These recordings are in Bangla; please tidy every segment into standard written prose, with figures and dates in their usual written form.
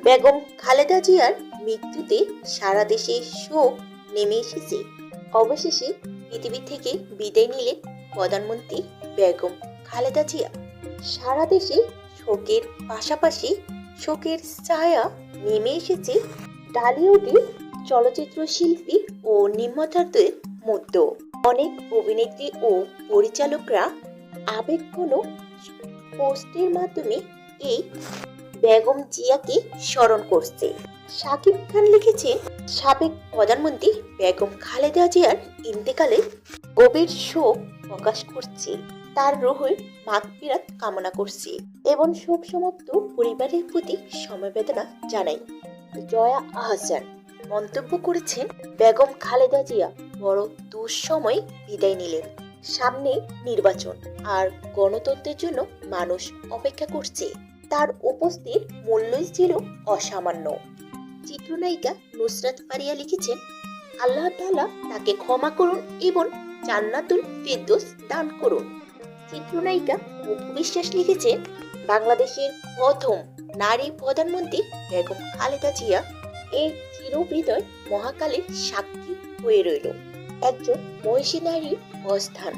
বেগম খালেদা জিয়ার মৃত্যুতে সারা দেশে শোক নেমে এসেছে। অবশেষে পৃথিবী থেকে বিদায় নিলেন প্রধানমন্ত্রী বেগম খালেদা জিয়া। সারা দেশে শোকের পাশাপাশি শোকের ছায়া নেমে এসেছে ঢালিউডের চলচ্চিত্র শিল্পী ও নির্মাতাদের মধ্যে। অনেক অভিনেত্রী ও পরিচালকরা আবেগঘন পোস্টের মাধ্যমে এই বেগম জিয়াকে স্মরণ করছে। শাকিব খান লিখেছেন, সাবেক প্রধানমন্ত্রী বেগম খালেদা জিয়ার ইন্তেকালে গভীর শোক প্রকাশ করছে, তার রুহের মাগফিরাত কামনা করছি এবং শোক সমাপ্ত পরিবারের প্রতি সমবেদনা জানাই। জয়া আহসান মন্তব্য করেছেন, বেগম খালেদা জিয়া বড় দুঃসময় বিদায় নিলেন। সামনে নির্বাচন আর গণতন্ত্রের জন্য মানুষ অপেক্ষা করছে। তার উপস্থিতির মূল্যই ছিল অসামান্য। চিত্রনায়িকা নুসরাত ফারিয়া লিখেছেন, আল্লাহ তাআলা তাকে ক্ষমা করুন এবং জান্নাতুল ফেরদৌস দান করুন। চিত্রনায়িকা অপু বিশ্বাস লিখেছেন, বাংলাদেশের প্রথম নারী প্রধানমন্ত্রী বেগম খালেদা জিয়া এই চিরবিদয় মহাকালের সাক্ষী হয়ে রইল। একজন মহিষী নারীর অবস্থান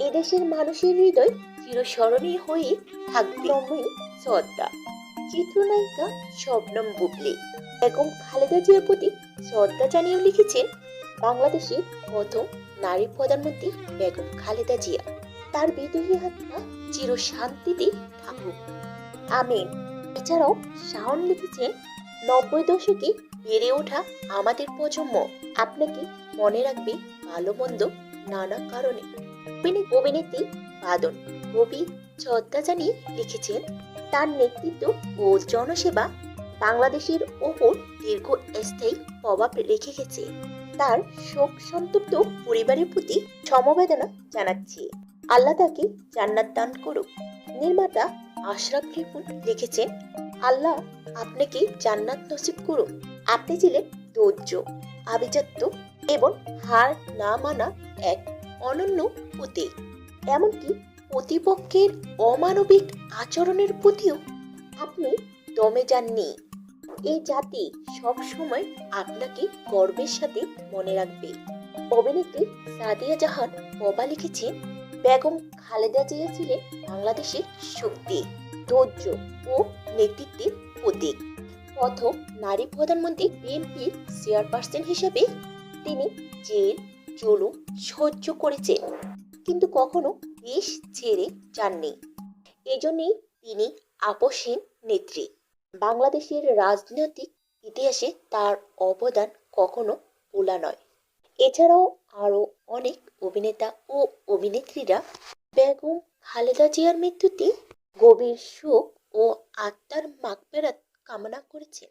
এদেশের মানুষের হৃদয় চিরস্মরণীয় হয়ে থাকবে। শ্রদ্ধা। চিত্রনায়িকা শবনম বুবলী বেগম খালেদা জিয়ার প্রতি শ্রদ্ধা জানিয়ে লিখেছেন, বাংলাদেশের প্রথম নারী প্রধানমন্ত্রী বেগম খালেদা জিয়া, তার বিদেহী আত্মা চির শান্তিতে থাকুক, আমিন। এছাড়াও শাওন লিখেছেন, 90 দশকে বেড়ে ওঠা আমাদের প্রজন্ম আপনাকে মনে রাখবে ভালো মন্দ নানা কারণে। অভিনেত্রী বাদন গভীর শ্রদ্ধা জানিয়ে লিখেছেন, তার নেতৃত্ব ও জনসেবা বাংলাদেশের ওপর দীর্ঘস্থায়ী প্রভাব রেখে গেছে। তার শোক সন্তপ্ত পরিবারের প্রতি সমবেদনা জানাচ্ছি, আল্লাহ তাকে জান্নাত দান করুক। নির্মাতা আশরাফ রিপন লিখেছেন, আল্লাহ আপনাকে জান্নাত নসিব করুন। আপনি ছিলেন ধৈর্য, আভিজাত্য এবং হার না মানা এক অনন্য প্রতীক। এমনকি প্রতিপক্ষের অমানবিক আচরণের প্রতিও আপনি দমে যাননি। এই জাতি সব সময় আপনাকে গর্বের সাথে মনে রাখবে। অভিনেত্রী সাদিয়া জাহান ববা লিখেছেন, বেগম খালেদা জিয়া ছিলেন বাংলাদেশের শক্তি, ধৈর্য ও নেতৃত্বের প্রতীক। প্রথম নারী প্রধানমন্ত্রী বিএনপির চেয়ারপারসন হিসেবে তিনি জেল জুলুম সহ্য করেছেন, কিন্তু কখনো দেশ ছেড়ে যাননি। এজন্যই তিনি আপোষহীন নেত্রী। বাংলাদেশের রাজনৈতিক ইতিহাসে তার অবদান কখনো ভোলা নয়। এছাড়াও আরো অনেক অভিনেতা ও অভিনেত্রীরা বেগম খালেদা জিয়ার মৃত্যুতে গভীর শোক ও আত্মার মাগফিরাত কামনা করেছেন।